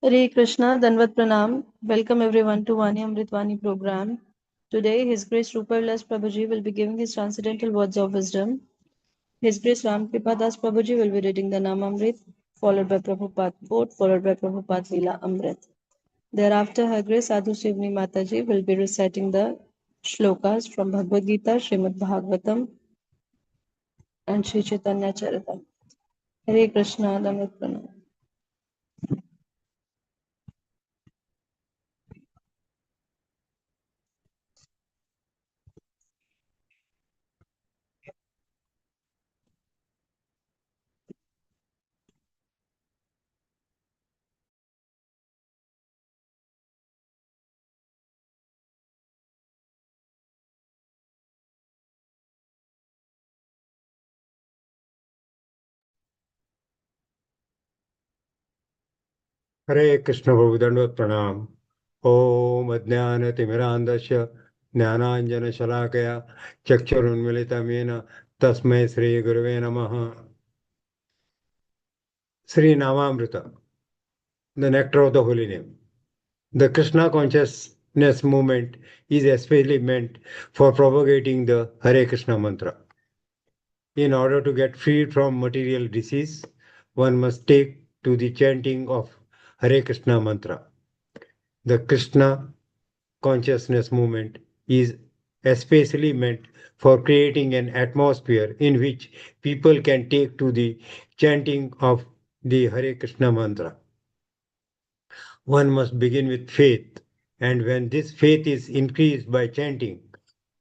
Hare Krishna, Danvat Pranam. Welcome everyone to Vani Amritvani program. Today, His Grace Rupavilas Prabhuji will be giving his transcendental words of wisdom. His Grace Ram Das Prabhuji will be reading the Namamrit, followed by Prabhupada quote, followed by Prabhupada Leela Amrit. Thereafter, Her Grace Sadhu Shivni Mataji will be reciting the shlokas from Bhagavad Gita, Srimad Bhagavatam, and Sri Chaitanya Charitam. Hare Krishna, Danvat Pranam. हरे कृष्ण प्रभु दंडवत प्रणाम। ओम अज्ञानतिमिरान्धस्य ज्ञानाञ्जनशलाकया चक्षुरुन्मिलितं येन तस्मै श्रीगुरवे नमः। Sri Namamrita, the nectar of the holy name. The Krishna consciousness movement is especially meant for propagating the Hare Krishna mantra. In order to get freed from material disease, one must take to the chanting of Hare Krishna mantra. The Krishna consciousness movement is especially meant for creating an atmosphere in which people can take to the chanting of the Hare Krishna mantra. One must begin with faith, and when this faith is increased by chanting,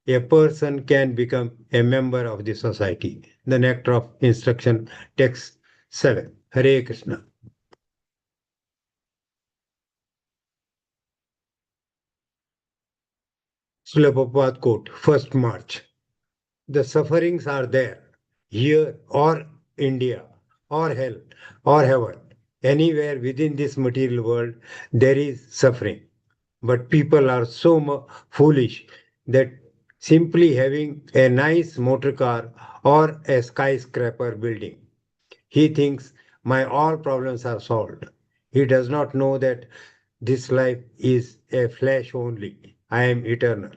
a person can become a member of the society. The nectar of instruction, text 7. Hare Krishna. Srila Prabhupada quote, 1st March. The sufferings are there, here or India, or hell, or heaven. Anywhere within this material world, there is suffering. But people are so foolish that simply having a nice motor car or a skyscraper building, he thinks my all problems are solved. He does not know that this life is a flash only. I am eternal.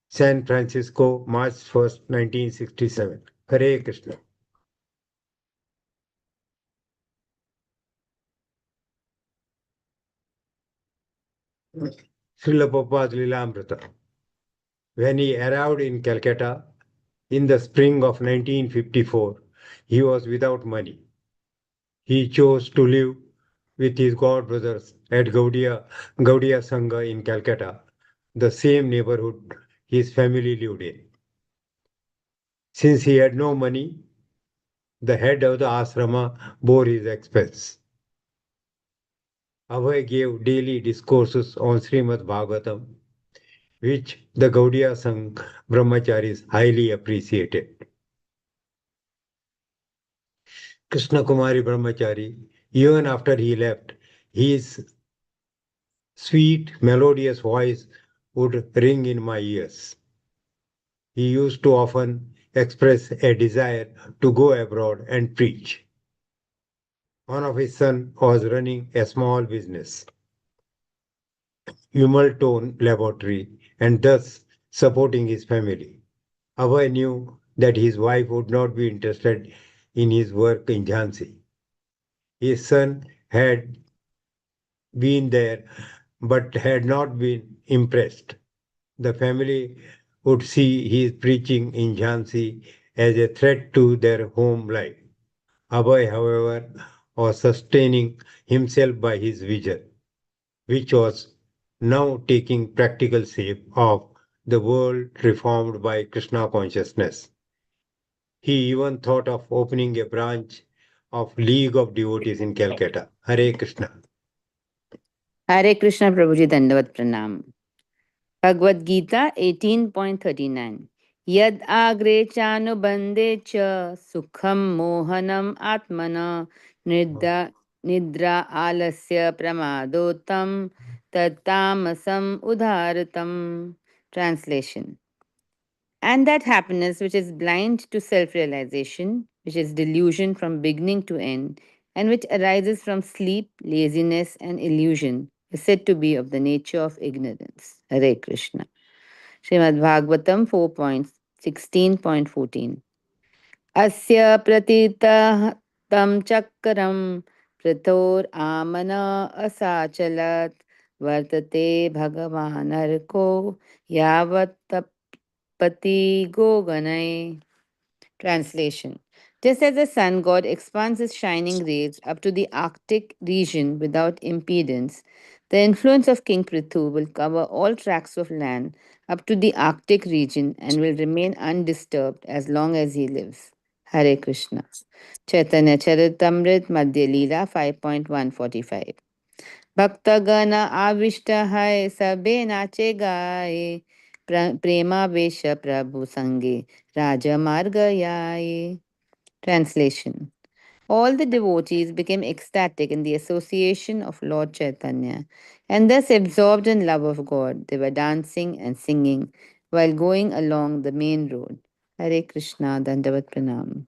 San Francisco, March 1st, 1967. Hare Krishna. Srila Prabhupada Lilamrita. When he arrived in Calcutta in the spring of 1954, he was without money. He chose to live with his god brothers at Gaudiya Sangha in Calcutta, the same neighborhood his family lived in. Since he had no money, the head of the asrama bore his expense. Abhay gave daily discourses on Srimad Bhagavatam, which the Gaudiya Sangh brahmacharis highly appreciated. Krishna Kumari Brahmachari, even after he left, his sweet, melodious voice would ring in my ears. He used to often express a desire to go abroad and preach. One of his sons was running a small business, Tone Laboratory, and thus supporting his family. Abhay knew that his wife would not be interested in his work in Jhansi. His son had been there but had not been impressed. The family would see his preaching in Jhansi as a threat to their home life. Abhay, however, was sustaining himself by his vision, which was now taking practical shape of the world reformed by Krishna consciousness. He even thought of opening a branch of League of Devotees in Calcutta. Hare Krishna. Hare Krishna Prabhuji Dandavat Pranam. Bhagavad Gita 18.39. Yad agre chanubande cha sukham mohanam atmana nidra alasya pramadotam tattamasam udharatam. Translation. And that happiness which is blind to self realization, which is delusion from beginning to end, and which arises from sleep, laziness, and illusion, is said to be of the nature of ignorance. Hare Krishna. Srimad Bhagavatam 4.16.14. Asya pratitah tam chakram prathor amana asachalat vartate bhagavan arko yavat tapati goganai. Translation. Just as the sun god expands his shining rays up to the Arctic region without impedance, the influence of King Prithu will cover all tracts of land up to the Arctic region and will remain undisturbed as long as he lives. Hare Krishna. Chaitanya Charitamrit Madhya Leela 5.145. भक्तगण आविष्ट है सबे नाचे गाए प्रेमावेश प्रभु संगे राजमार्ग आए. Translation. All the devotees became ecstatic in the association of Lord Chaitanya, and thus absorbed in love of God, they were dancing and singing while going along the main road. Hare Krishna, Dandavat Pranam.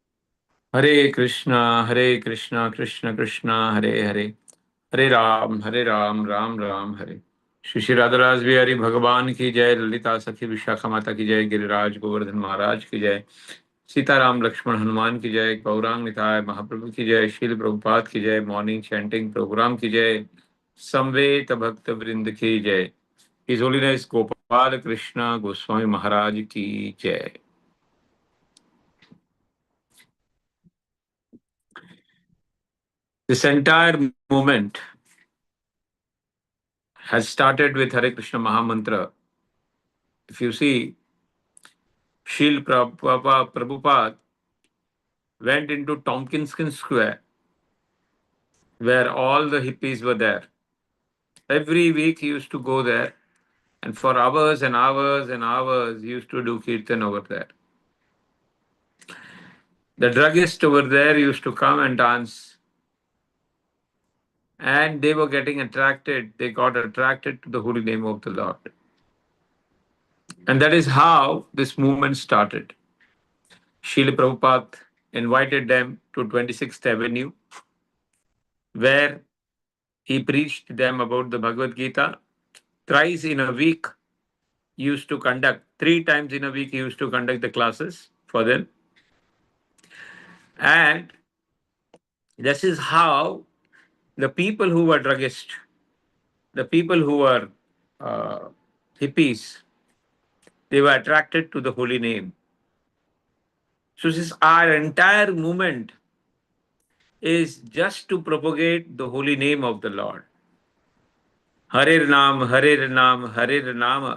Hare Krishna, Krishna Krishna, Hare Hare, Hare Ram, Ram Ram, Hare. Shri Shri राधाराज Bihari भगवान की जय, ललिता सखी विशाखा माता की जय, गिरिराज गोवर्धन महाराज की जय, सीताराम लक्ष्मण हनुमान की जय, गौरांग निताय महाप्रभु की जय, शील प्रभुपाद की जय, मॉर्निंग चैंटिंग प्रोग्राम की जय, संवेत भक्त वृंद की जय, हिज होलीनेस गोपाल कृष्ण गोस्वामी महाराज की जय. This entire movement has started with Hare Krishna Mahamantra. If you see, Srila Prabhupada went into Tompkins Square, where all the hippies were there. Every week he used to go there, and for hours and hours and hours, he used to do kirtan over there. The druggists over there used to come and dance, and they were getting attracted. They got attracted to the holy name of the Lord. And that is how this movement started. Srila Prabhupada invited them to 26th Avenue, where he preached them about the Bhagavad Gita. Thrice in a week, he used to conduct, 3 times in a week, he used to conduct the classes for them. And this is how the people who were druggists, the people who were hippies, they were attracted to the holy name. So this our entire movement is just to propagate the holy name of the Lord. Harir Nam,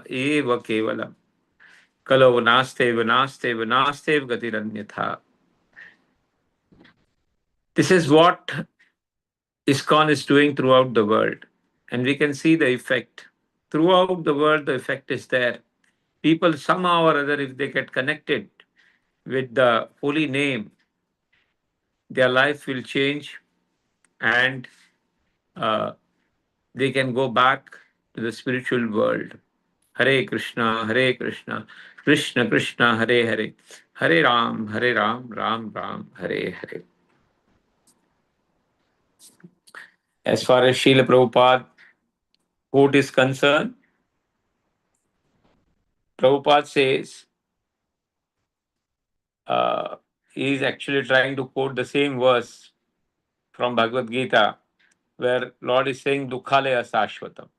eva kevalam. Kalo vanastev gatiranyatha. This is what ISKCON is doing throughout the world. And we can see the effect. Throughout the world, the effect is there. People somehow or other, if they get connected with the holy name, their life will change and they can go back to the spiritual world. Hare Krishna, Krishna Krishna, Hare Hare, Hare Ram, Ram Ram, Hare Hare. As far as Srila Prabhupada quote is concerned, Prabhupada says he is actually trying to quote the same verse from Bhagavad Gita, where Lord is saying, Dukhalaya Sashvatam,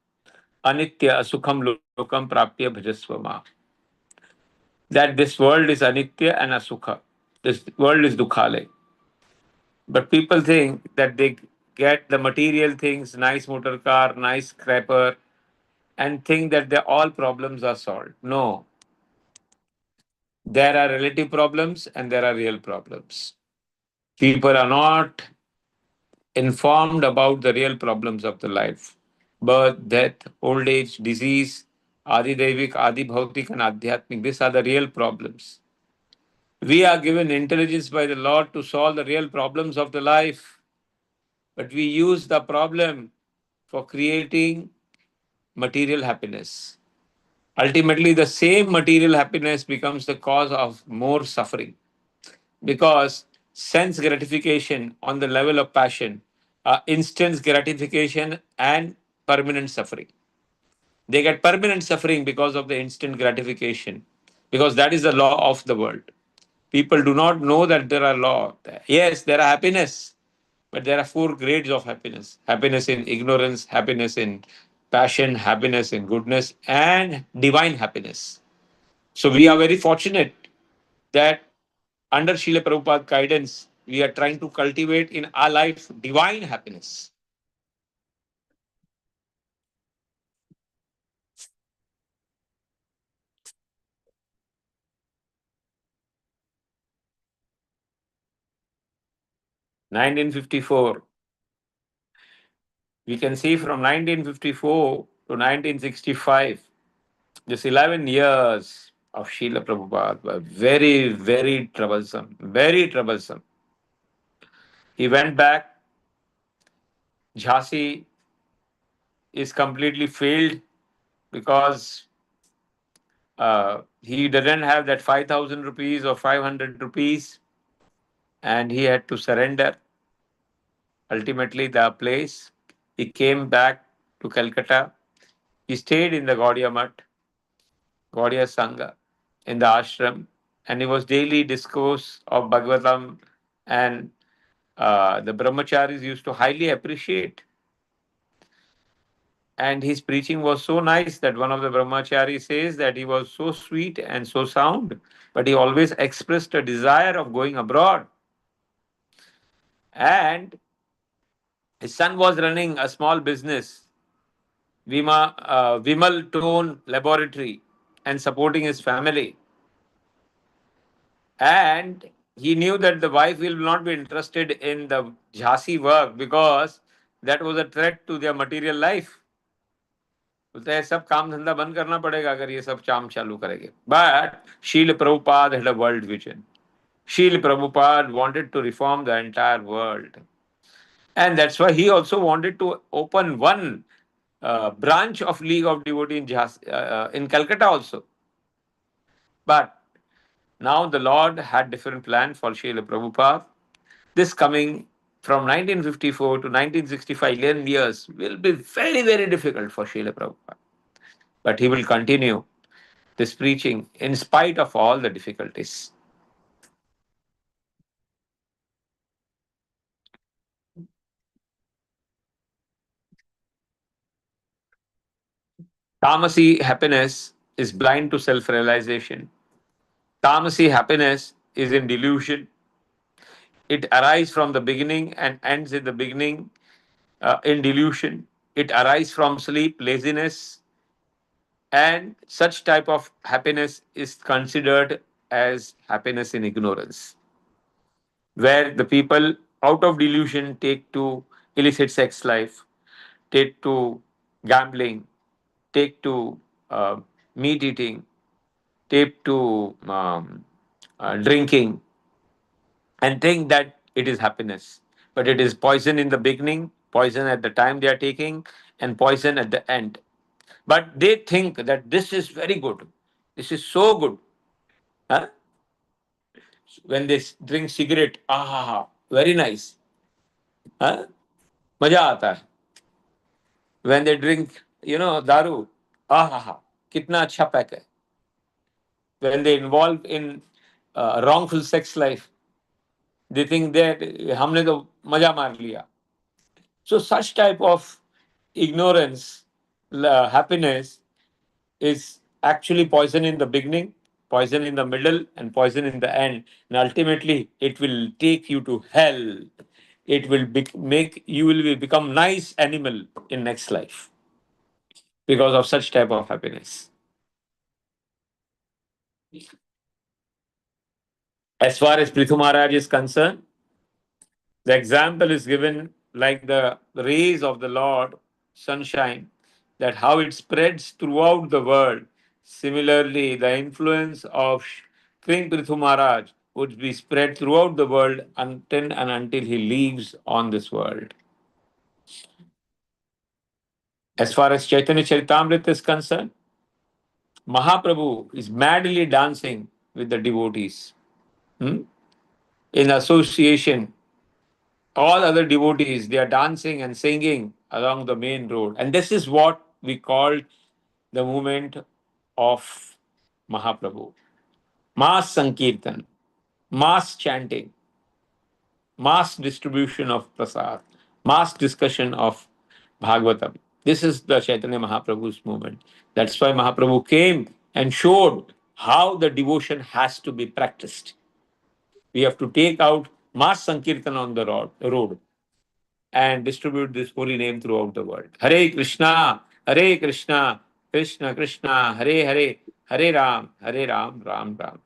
Anitya Asukham Lokam Prapya Bhajasvama. That this world is Anitya and Asukha. This world is Dukhalaya. But people think that they get the material things, nice motor car, nice scraper, and think that all problems are solved. No. There are relative problems and there are real problems. People are not informed about the real problems of the life. Birth, death, old age, disease, Adi Devik, Adi Bhautik, and Adhyatmik. These are the real problems. We are given intelligence by the Lord to solve the real problems of the life, but we use the problem for creating material happiness. Ultimately, the same material happiness becomes the cause of more suffering, because sense gratification on the level of passion, instant gratification, and permanent suffering. They get permanent suffering because of the instant gratification, because that is the law of the world. People do not know that there are law. Yes, there are happiness, but there are four grades of happiness: happiness in ignorance, happiness in passion, happiness in goodness, and divine happiness. So we are very fortunate that under Srila Prabhupada's guidance, we are trying to cultivate in our life divine happiness. (1954). We can see from 1954 to 1965, this 11 years of Srila Prabhupada were very, very troublesome, very troublesome. He went back. Jhansi is completely failed because he didn't have that 5,000 rupees or 500 rupees, and he had to surrender ultimately the place. He came back to Calcutta. He stayed in the Gaudiya Mutt, Gaudiya Sangha, in the ashram, and he was daily discourse of Bhagavatam, and the brahmacharis used to highly appreciate. And his preaching was so nice that one of the brahmacharis says that he was so sweet and so sound, but he always expressed a desire of going abroad. And his son was running a small business, Vimal Tone Laboratory, and supporting his family. And he knew that the wife will not be interested in the Jhansi work because that was a threat to their material life. बोलते हैं सब काम धंधा बंद करना पड़ेगा अगर ये सब काम चालू करेंगे. But Srila Prabhupada had a world vision. Srila Prabhupada wanted to reform the entire world. And that's why he also wanted to open one branch of League of Devotees in Calcutta also. But now the Lord had different plan for Srila Prabhupada. This coming from 1954 to 1965, 11 years, will be very, very difficult for Srila Prabhupada. But he will continue this preaching in spite of all the difficulties. Tamasi happiness is blind to self realization. Tamasi happiness is in delusion. It arises from the beginning and ends in the beginning in delusion. It arises from sleep, laziness, and such type of happiness is considered as happiness in ignorance, where the people out of delusion take to illicit sex life, take to gambling, take to meat eating, take to drinking, and think that it is happiness. But it is poison in the beginning, poison at the time they are taking, and poison at the end. But they think that this is very good. This is so good. Huh? When they drink cigarette, very nice. Huh? मजा आता है. When they drink, दारू, कितना अच्छा pack है. When they involve in wrongful sex life, they think that हमने तो मजा मार लिया. So such type of ignorance, happiness is actually poison in the beginning, poison in the middle, and poison in the end. And ultimately, it will take you to hell. It will make you will become nice animal in next life because of such type of happiness. As far as Prithu Maharaj is concerned, the example is given like the rays of the Lord, sunshine, that how it spreads throughout the world. Similarly, the influence of King Prithu Maharaj would be spread throughout the world until he leaves on this world. As far as Chaitanya Charitamrita is concerned, Mahaprabhu is madly dancing with the devotees. in association. All other devotees, they are dancing and singing along the main road. And this is what we call the movement of Mahaprabhu. Mass Sankirtan, mass chanting, mass distribution of prasad, mass discussion of Bhagavatam. This is the Chaitanya Mahaprabhu's movement. That's why Mahaprabhu came and showed how the devotion has to be practiced. We have to take out mass Sankirtan on the road and distribute this holy name throughout the world. Hare Krishna, Krishna Krishna, Hare Hare, Hare Ram, Ram Ram.